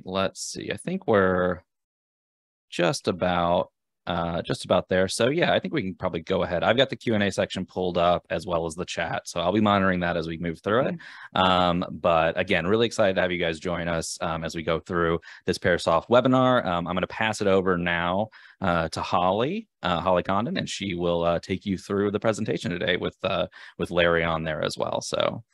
let's see. I think we're just about there. So yeah, I think we can probably go ahead. I've got the Q&A section pulled up as well as the chat, so I'll be monitoring that as we move through it. But again, really excited to have you guys join us as we go through this Parasoft webinar. I'm going to pass it over now to Holly Condon, and she will take you through the presentation today with Larry on there as well. So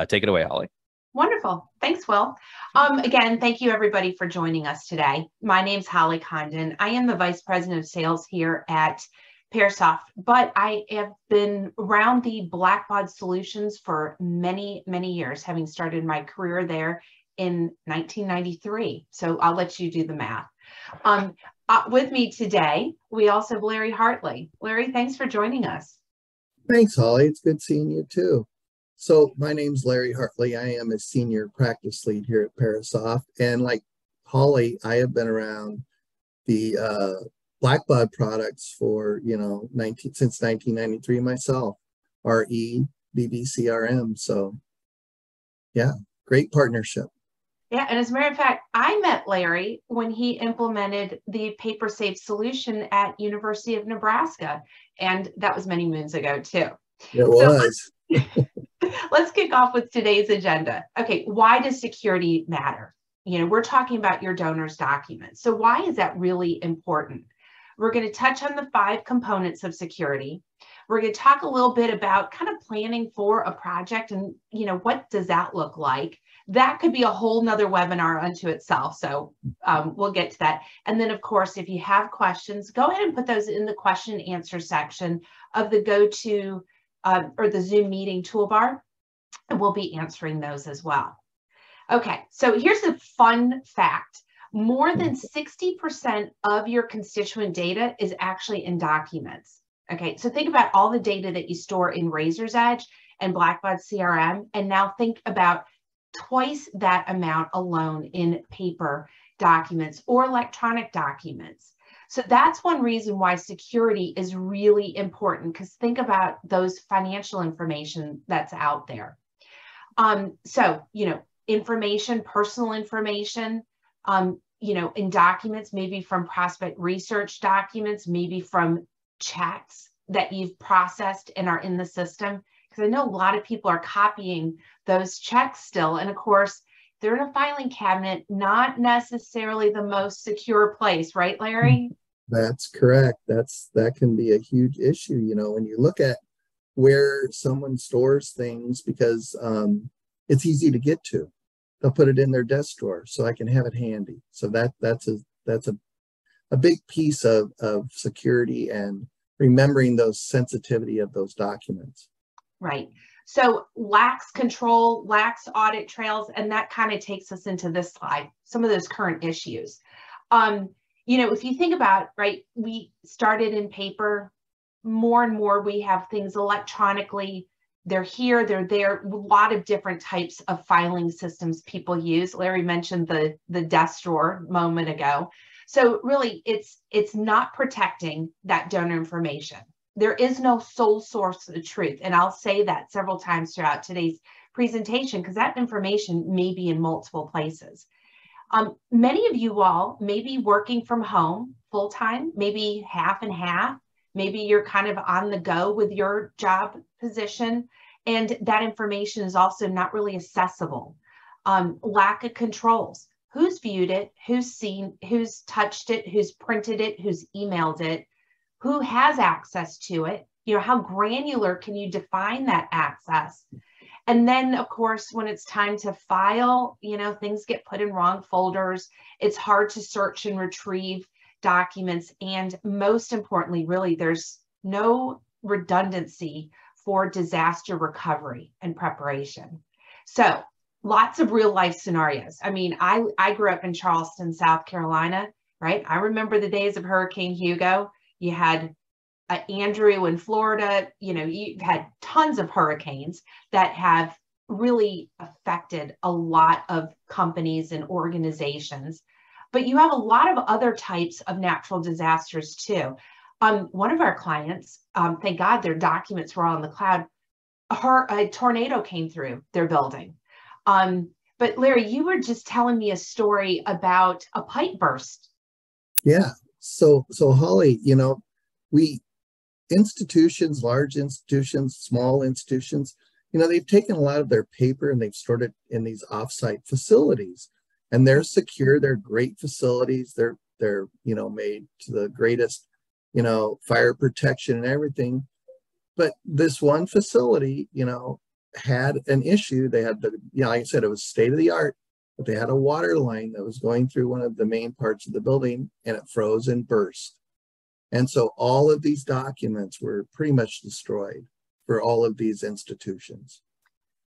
take it away, Holly. Wonderful. Thanks, Will. Again, thank you everybody for joining us today. My name's Holly Condon. I am the Vice President of Sales here at Parasoft, but I have been around the Blackbaud solutions for many, many years, having started my career there in 1993. So I'll let you do the math. With me today, we also have Larry Hartley. Larry, thanks for joining us. Thanks, Holly. It's good seeing you too. So my name's Larry Hartley. I am a senior practice lead here at Parasoft. And like Holly, I have been around the Blackbaud products for, since 1993 myself, RE, BBCRM. So yeah, great partnership. Yeah, and as a matter of fact, I met Larry when he implemented the PaperSafe solution at University of Nebraska. And that was many moons ago too. It was. Let's kick off with today's agenda. Okay, why does security matter? We're talking about your donor's documents. So why is that really important? We're going to touch on the 5 components of security. We're going to talk a little bit about kind of planning for a project and, what does that look like? That could be a whole nother webinar unto itself. So we'll get to that. And then, of course, if you have questions, go ahead and put those in the question and answer section of the GoTo or the Zoom meeting toolbar, and we'll be answering those as well. Okay, so here's a fun fact. More than 60% of your constituent data is actually in documents. Okay, so think about all the data that you store in Razor's Edge and Blackbaud CRM, and now think about twice that amount alone in paper documents or electronic documents. So that's one reason why security is really important, because think about those financial information that's out there. Information, personal information, in documents, maybe from prospect research documents, maybe from checks that you've processed and are in the system. Because I know a lot of people are copying those checks still. And of course, they're in a filing cabinet, not necessarily the most secure place, right, Larry? That's correct. That can be a huge issue, when you look at where someone stores things, because it's easy to get to. They'll put it in their desk drawer so I can have it handy. So that's a big piece of security and remembering those sensitivity of those documents. Right. So lax control, lax audit trails, and that kind of takes us into this slide, some of those current issues. If you think about, right, we started in paper, more and more we have things electronically. They're here, they're there, a lot of different types of filing systems people use. Larry mentioned the desk drawer a moment ago. So really, it's not protecting that donor information. There is no sole source of truth. And I'll say that several times throughout today's presentation, because that information may be in multiple places. Many of you all may be working from home full-time, maybe half and half. Maybe you're kind of on the go with your job position, and that information is also not really accessible. Lack of controls. Who's viewed it? Who's seen? Who's touched it? Who's printed it? Who's emailed it? Who has access to it? How granular can you define that access? And then, of course, when it's time to file, things get put in wrong folders. It's hard to search and retrieve documents. And most importantly, really, there's no redundancy for disaster recovery and preparation. So lots of real life scenarios. I mean, I grew up in Charleston, South Carolina, right? I remember the days of Hurricane Hugo. You had Andrew in Florida, you've had tons of hurricanes that have really affected a lot of companies and organizations. But you have a lot of other types of natural disasters too. One of our clients, thank God their documents were all in the cloud, a tornado came through their building. But Larry, you were just telling me a story about a pipe burst. Yeah. So Holly, we institutions, large institutions, small institutions, they've taken a lot of their paper and they've stored it in these offsite facilities, and they're secure. They're great facilities. They're made to the greatest, fire protection and everything. But this one facility, had an issue. They had like I said, it was state of the art, but they had a water line that was going through one of the main parts of the building, and it froze and burst. And so all of these documents were pretty much destroyed for all of these institutions.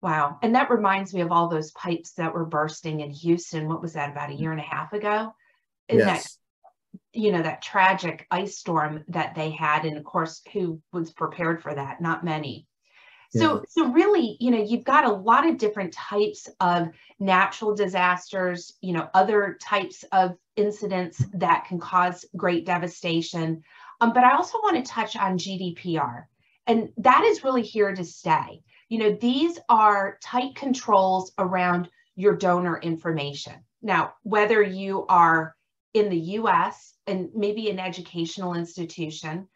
Wow. And that reminds me of all those pipes that were bursting in Houston. What was that, about a year and a half ago? And Yes. that tragic ice storm that they had. And of course, who was prepared for that? Not many. So really, you've got a lot of different types of natural disasters, other types of incidents that can cause great devastation. But I also want to touch on GDPR, and that is really here to stay. These are tight controls around your donor information. Now, whether you are in the US and maybe an educational institution,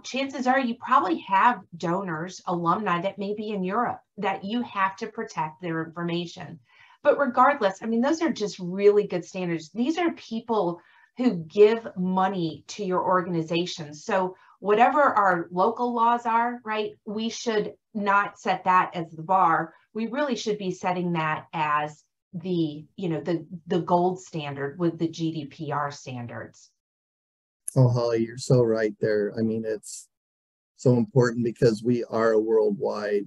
chances are you probably have donors, alumni that may be in Europe that you have to protect their information. But regardless, those are just really good standards. These are people who give money to your organization. So whatever our local laws are, right, we should not set that as the bar. We really should be setting that as the gold standard with the GDPR standards. Oh, Holly, you're so right there. It's so important because we are a worldwide,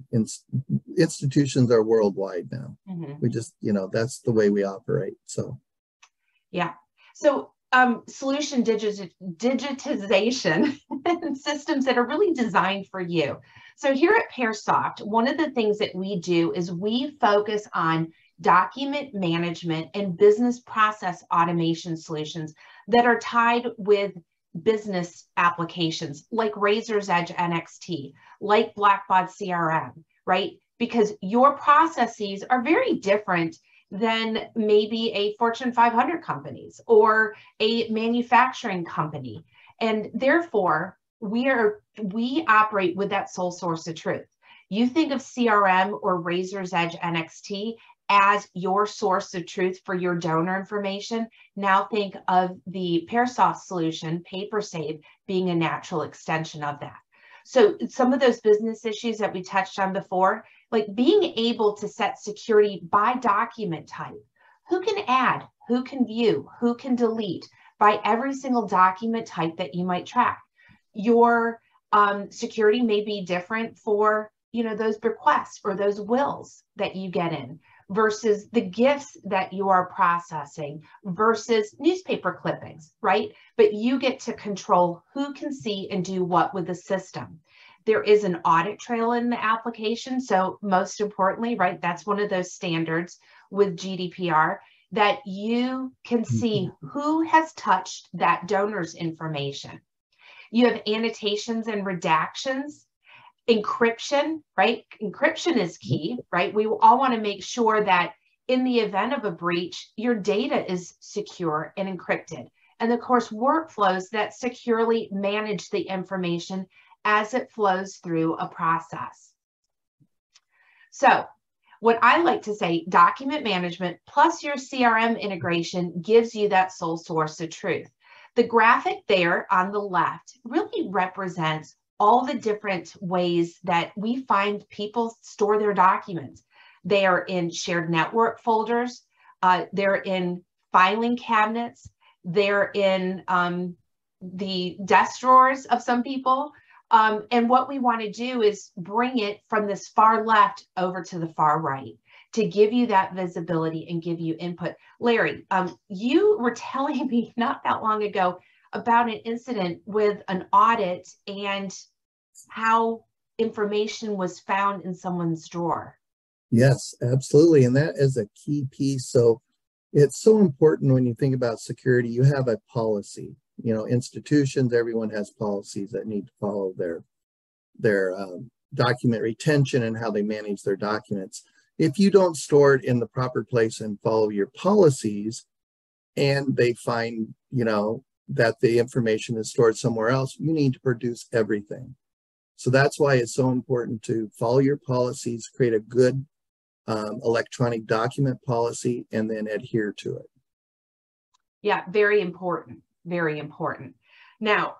institutions are worldwide now. Mm-hmm. We just, that's the way we operate. So, yeah. So, solution digitization and systems that are really designed for you. So here at Pearsoft, one of the things that we do is we focus on document management and business process automation solutions that are tied with business applications like Razor's Edge NXT, like Blackbaud CRM, right? Because your processes are very different than maybe a Fortune 500 companies or a manufacturing company. And therefore, we operate with that sole source of truth. You think of CRM or Razor's Edge NXT as your source of truth for your donor information. Now think of the Pearsoft solution, PaperSave, being a natural extension of that. So some of those business issues that we touched on before, like being able to set security by document type. Who can add, who can view, who can delete by every single document type that you might track. Your security may be different for those bequests or those wills that you get in, versus the gifts that you are processing versus newspaper clippings, right? But you get to control who can see and do what with the system. There is an audit trail in the application. So most importantly, right, that's one of those standards with GDPR, that you can see who has touched that donor's information. You have annotations and redactions. Encryption, right? Encryption is key, right? We all want to make sure that in the event of a breach, your data is secure and encrypted. And of course, workflows that securely manage the information as it flows through a process. So what I like to say, document management plus your CRM integration gives you that sole source of truth. The graphic there on the left really represents all the different ways that we find people store their documents. They are in shared network folders, they're in filing cabinets, they're in the desk drawers of some people. And what we want to do is bring it from this far left over to the far right to give you that visibility and give you input. Larry, you were telling me not that long ago about an incident with an audit and how information was found in someone's drawer. Yes, absolutely. And that is a key piece. So it's so important when you think about security, you have a policy. Institutions, everyone has policies that need to follow their document retention and how they manage their documents. if you don't store it in the proper place and follow your policies, and they find, that the information is stored somewhere else, you need to produce everything. So that's why it's so important to follow your policies, create a good electronic document policy, and then adhere to it. Yeah, very important, very important. Now,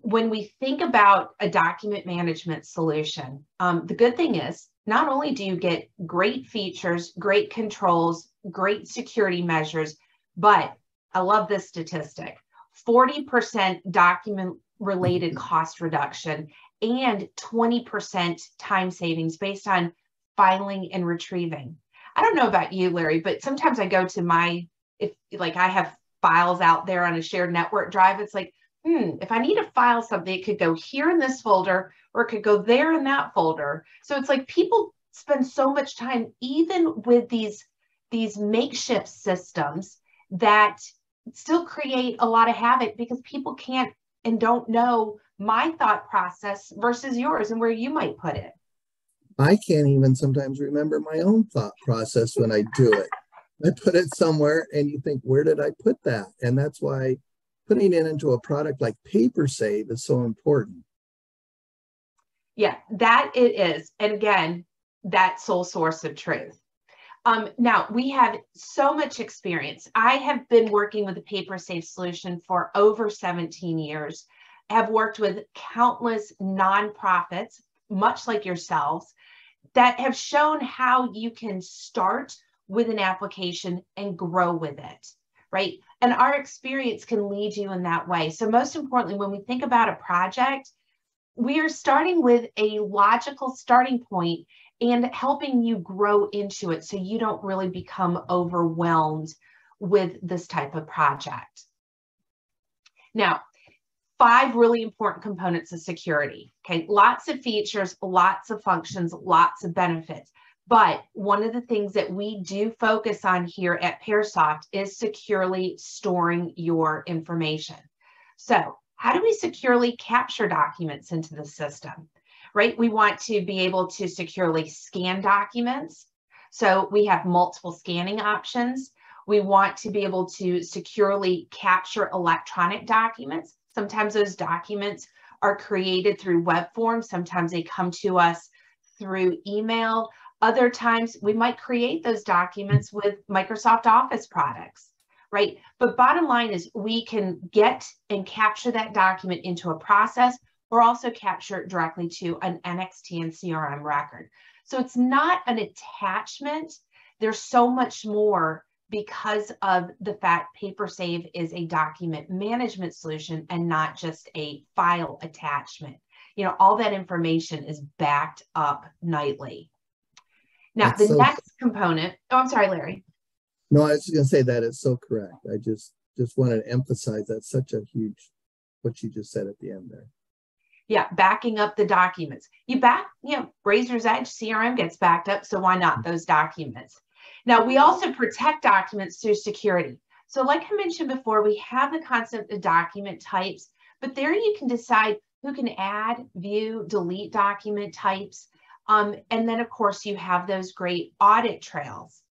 when we think about a document management solution, the good thing is not only do you get great features, great controls, great security measures, but I love this statistic, 40% document related cost reduction and 20% time savings based on filing and retrieving. I don't know about you, Larry, but sometimes I go to if I have files out there on a shared network drive, it's like, if I need to file something, it could go here in this folder, or it could go there in that folder. So it's like people spend so much time, even with these makeshift systems that still create a lot of havoc because people can't and don't know my thought process versus yours and where you might put it. I can't even sometimes remember my own thought process when I do it. I put it somewhere and you think, where did I put that? And that's why putting it into a product like PaperSave is so important. Yeah, that it is. And again, that sole source of truth. Now, we have so much experience. I have been working with the PaperSave solution for over 17 years. I have worked with countless nonprofits, much like yourselves, that have shown how you can start with an application and grow with it, right? And our experience can lead you in that way. So most importantly, when we think about a project, we are starting with a logical starting point and helping you grow into it so you don't really become overwhelmed with this type of project. Now, 5 really important components of security. Okay, lots of features, lots of functions, lots of benefits. But one of the things that we do focus on here at Pearsoft is securely storing your information. So how do we securely capture documents into the system, right? We want to be able to securely scan documents. So we have multiple scanning options. We want to be able to securely capture electronic documents. Sometimes those documents are created through web forms. Sometimes they come to us through email. Other times we might create those documents with Microsoft Office products, right? But bottom line is we can get and capture that document into a process or also capture it directly to an NXT and CRM record. So it's not an attachment. There's so much more because of the fact PaperSave is a document management solution and not just a file attachment. All that information is backed up nightly. Now, the next component, I'm sorry, Larry. No, I was just going to say that is so correct. I just wanted to emphasize that's such a huge, what you just said at the end there. Yeah, backing up the documents. Razor's Edge CRM gets backed up, so why not those documents? Now, we also protect documents through security. So like I mentioned before, we have the concept of document types, but there you can decide who can add, view, delete document types. And then, of course, you have those great audit trails.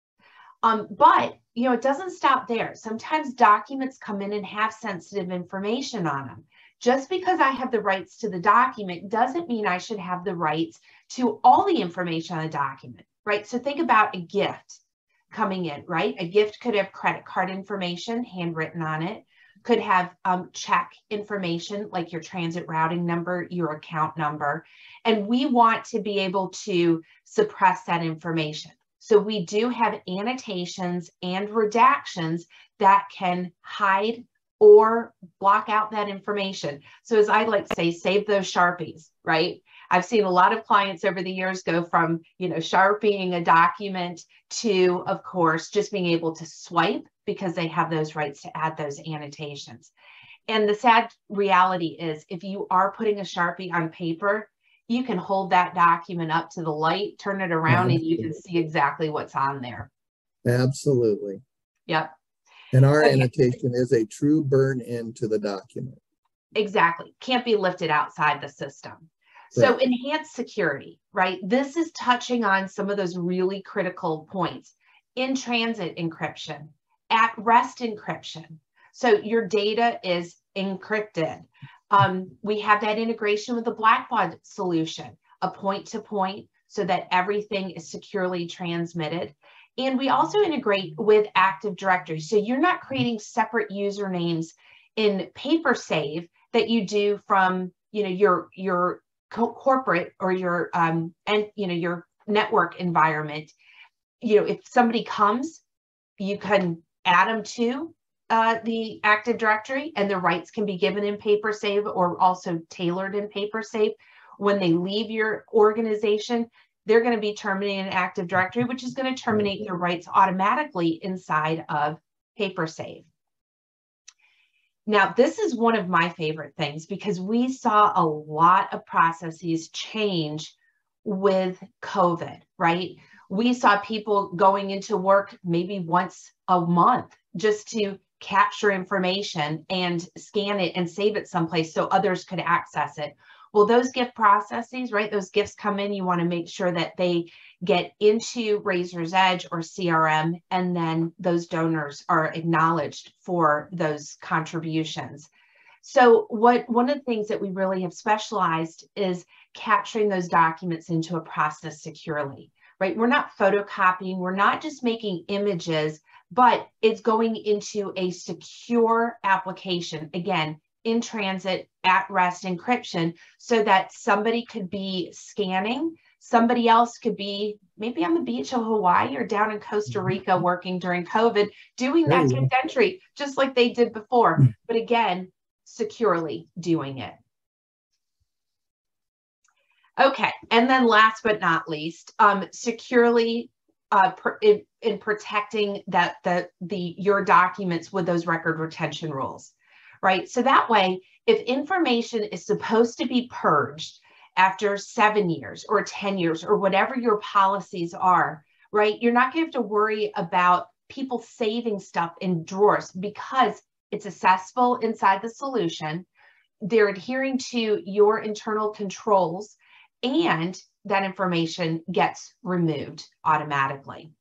But, it doesn't stop there. Sometimes documents come in and have sensitive information on them. Just because I have the rights to the document doesn't mean I should have the rights to all the information on the document, right? So think about a gift coming in, right? A gift could have credit card information handwritten on it, could have check information like your transit routing number, your account number, and we want to be able to suppress that information. So we do have annotations and redactions that can hide or block out that information. So as I like to say, save those Sharpies, right? I've seen a lot of clients over the years go from, Sharpieing a document to, of course, just being able to swipe because they have those rights to add those annotations. And the sad reality is if you are putting a Sharpie on paper, you can hold that document up to the light, turn it around, and you can see exactly what's on there. Absolutely. Yep. And our annotation is a true burn into the document. Exactly. Can't be lifted outside the system. So enhanced security, right? This is touching on some of those really critical points. In transit encryption, at rest encryption. So your data is encrypted. We have that integration with the Blackbaud solution, a point-to-point, so that everything is securely transmitted. And we also integrate with Active Directory. So you're not creating separate usernames in PaperSave that you do from, your corporate or your your network environment. If somebody comes, you can add them to the Active Directory, and the rights can be given in PaperSave or also tailored in PaperSave. When they leave your organization, they're going to be terminating an Active Directory, which is going to terminate their rights automatically inside of PaperSave. Now, this is one of my favorite things because we saw a lot of processes change with COVID, right? We saw people going into work maybe once a month just to capture information and scan it and save it someplace so others could access it. Well, those gift processes, right? Those gifts come in, you want to make sure that they get into Raiser's Edge or CRM, and then those donors are acknowledged for those contributions. So one of the things that we really have specialized is capturing those documents into a process securely, right? We're not photocopying, we're not just making images, but it's going into a secure application. Again, in transit, at rest encryption, so that somebody could be scanning, somebody else could be maybe on the beach of Hawaii or down in Costa Rica working during COVID, doing that gift entry, just like they did before, but again, securely doing it. Okay, and then last but not least, securely in protecting your documents with those record retention rules, right? So that way, if information is supposed to be purged after 7 years or 10 years or whatever your policies are, right? You're not going to have to worry about people saving stuff in drawers because it's accessible inside the solution. They're adhering to your internal controls, and that information gets removed automatically.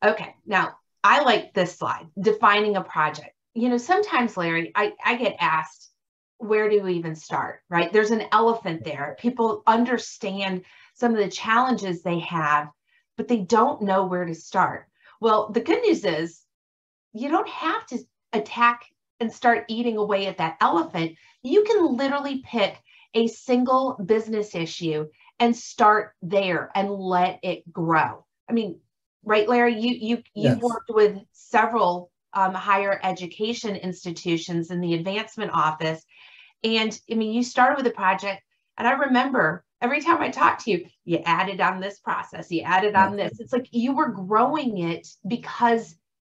Okay, now I like this slide, defining a project. Sometimes, Larry, I get asked, where do we even start, right? There's an elephant there. People understand some of the challenges they have, but they don't know where to start. Well, the good news is you don't have to attack and start eating away at that elephant. You can literally pick a single business issue and start there and let it grow. I mean, right, Larry, you've Yes. worked with several higher education institutions in the advancement office. And I mean, you started with a project, and I remember every time I talked to you, you added on this process, you added on this. It's like you were growing it because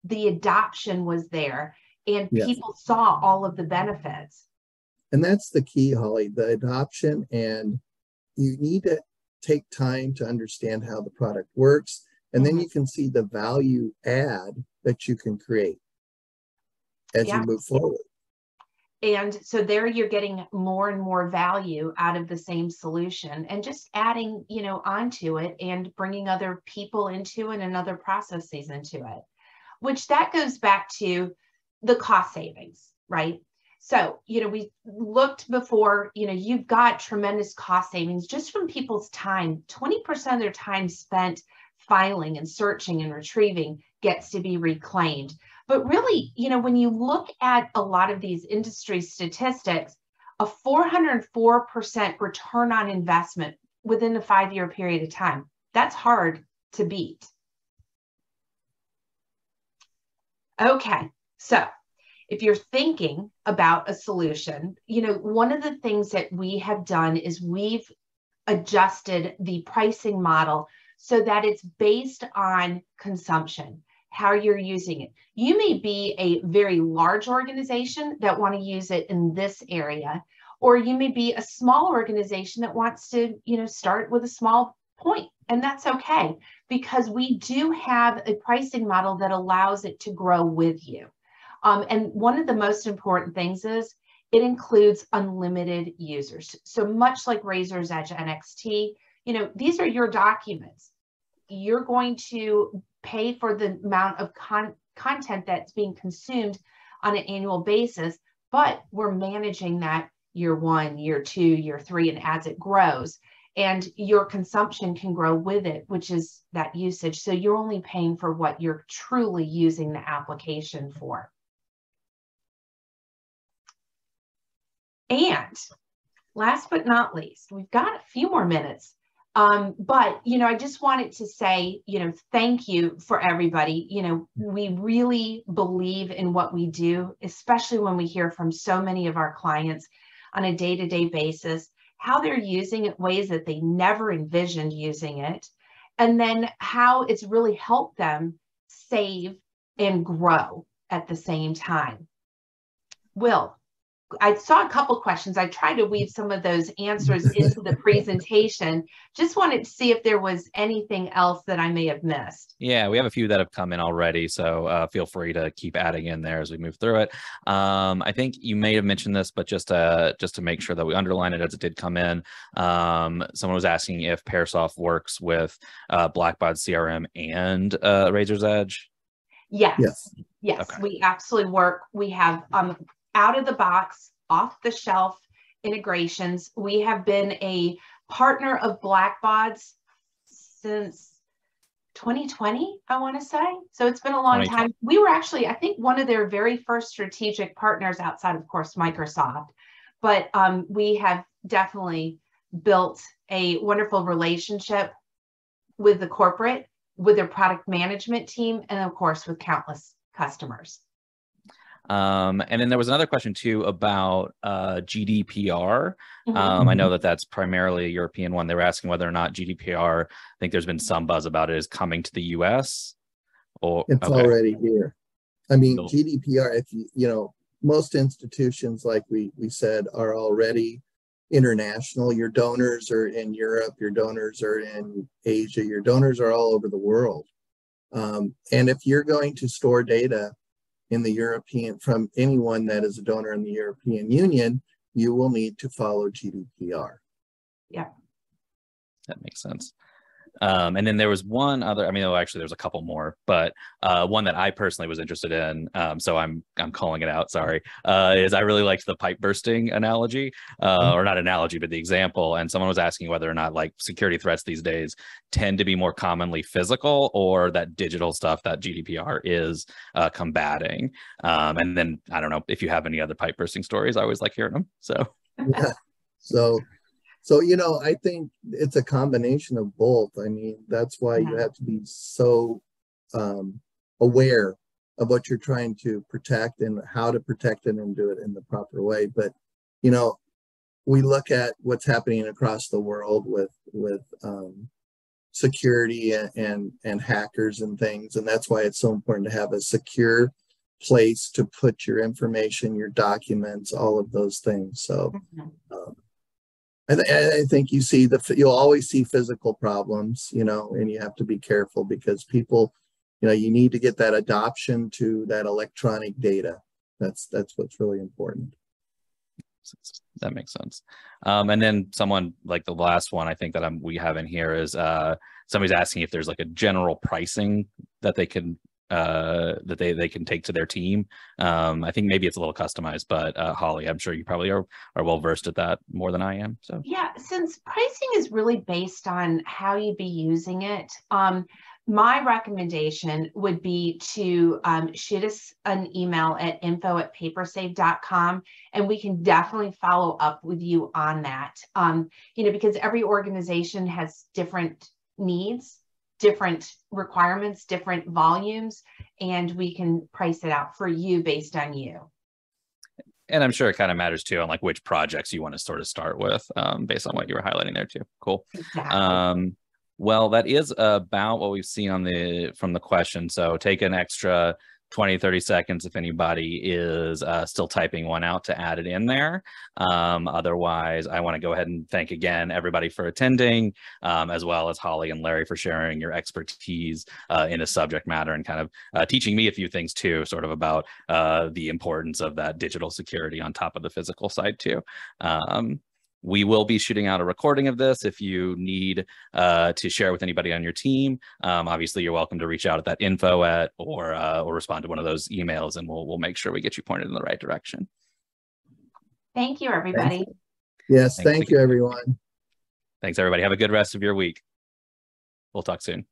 the adoption was there and people saw all of the benefits. And that's the key, Holly, the adoption. And you need to take time to understand how the product works. And then you can see the value add that you can create as you move forward. And so there you're getting more and more value out of the same solution and just adding, onto it and bringing other people into it and other processes into it, which that goes back to the cost savings, right? So, we looked before, you've got tremendous cost savings just from people's time. 20% of their time spent filing and searching and retrieving gets to be reclaimed. But really, when you look at a lot of these industry statistics, a 404% return on investment within a 5-year period of time, that's hard to beat. Okay, so if you're thinking about a solution, one of the things that we have done is we've adjusted the pricing model so that it's based on consumption, how you're using it. You may be a very large organization that want to use it in this area, or you may be a small organization that wants to, start with a small point, and that's okay, because we do have a pricing model that allows it to grow with you. And one of the most important things is it includes unlimited users. So much like Razor's Edge NXT, you know, these are your documents. You're going to pay for the amount of content that's being consumed on an annual basis, but we're managing that year 1, year 2, year 3, and as it grows. And your consumption can grow with it, which is that usage. So you're only paying for what you're truly using the application for. And last but not least, we've got a few more minutes. But, you know, I just wanted to say, you know, thank you for everybody. You know, we really believe in what we do, especially when we hear from so many of our clients on a day-to-day basis, how they're using it ways that they never envisioned using it, and then how it's really helped them save and grow at the same time. Will, I saw a couple questions. I tried to weave some of those answers into the presentation. Just wanted to see if there was anything else that I may have missed. Yeah, we have a few that have come in already, so feel free to keep adding in there as we move through it. I think you may have mentioned this, but just to make sure that we underline it as it did come in, someone was asking if Parasoft works with Blackbaud CRM and Razor's Edge. Yes. Okay. We absolutely work. We have out of the box, off the shelf integrations. We have been a partner of Blackbaud's since 2020, I want to say. So it's been a long time. We were actually, I think, one of their very first strategic partners outside, of course, Microsoft. But we have definitely built a wonderful relationship with the corporate, with their product management team, and of course, with countless customers. And then there was another question too about GDPR. I know that that's primarily a European one. They were asking whether or not GDPR, I think there's been some buzz about it, is coming to the US. Or it's already here. I mean, GDPR, if you know, most institutions, like we said, are already international. Your donors are in Europe, your donors are in Asia, your donors are all over the world. And if you're going to store data in the European, from anyone that is a donor in the European Union, you will need to follow GDPR. Yeah. That makes sense. And then there was one other, I mean, actually there's a couple more, but one that I personally was interested in, so I'm calling it out, sorry, is I really liked the pipe bursting analogy, or not analogy, but the example. And someone was asking whether or not like security threats these days tend to be more commonly physical, or that digital stuff that GDPR is combating. And then I don't know if you have any other pipe bursting stories. I always like hearing them. So yeah. So, you know, I think it's a combination of both. I mean, that's why you have to be so aware of what you're trying to protect and how to protect it and do it in the proper way. But, you know, we look at what's happening across the world with security and hackers and things. And that's why it's so important to have a secure place to put your information, your documents, all of those things. So, I think you'll always see physical problems, you know, and you have to be careful because people, you know, you need to get that adoption to that electronic data. That's what's really important. That makes sense. And then someone, like the last one I think that we have in here is somebody's asking if there's like a general pricing that they can that they can take to their team. I think maybe it's a little customized, but Holly, I'm sure you probably are well versed at that more than I am. So yeah, since pricing is really based on how you'd be using it, my recommendation would be to shoot us an email at info@papersave.com, and we can definitely follow up with you on that. You know, because every organization has different needs, different requirements, different volumes, and we can price it out for you based on you. And I'm sure it kind of matters too on like which projects you want to sort of start with, based on what you were highlighting there too. Cool. Exactly. Well, that is about what we've seen on from the question. So take an extra 20, 30 seconds if anybody is still typing one out to add it in there. Otherwise, I want to go ahead and thank again everybody for attending, as well as Holly and Larry for sharing your expertise in a subject matter and kind of teaching me a few things too, sort of about the importance of that digital security on top of the physical side too. We will be shooting out a recording of this if you need to share with anybody on your team. Obviously, you're welcome to reach out at that info at or respond to one of those emails, and we'll make sure we get you pointed in the right direction. Thank you, everybody. Yes, thank you, everyone. Thanks, everybody. Have a good rest of your week. We'll talk soon.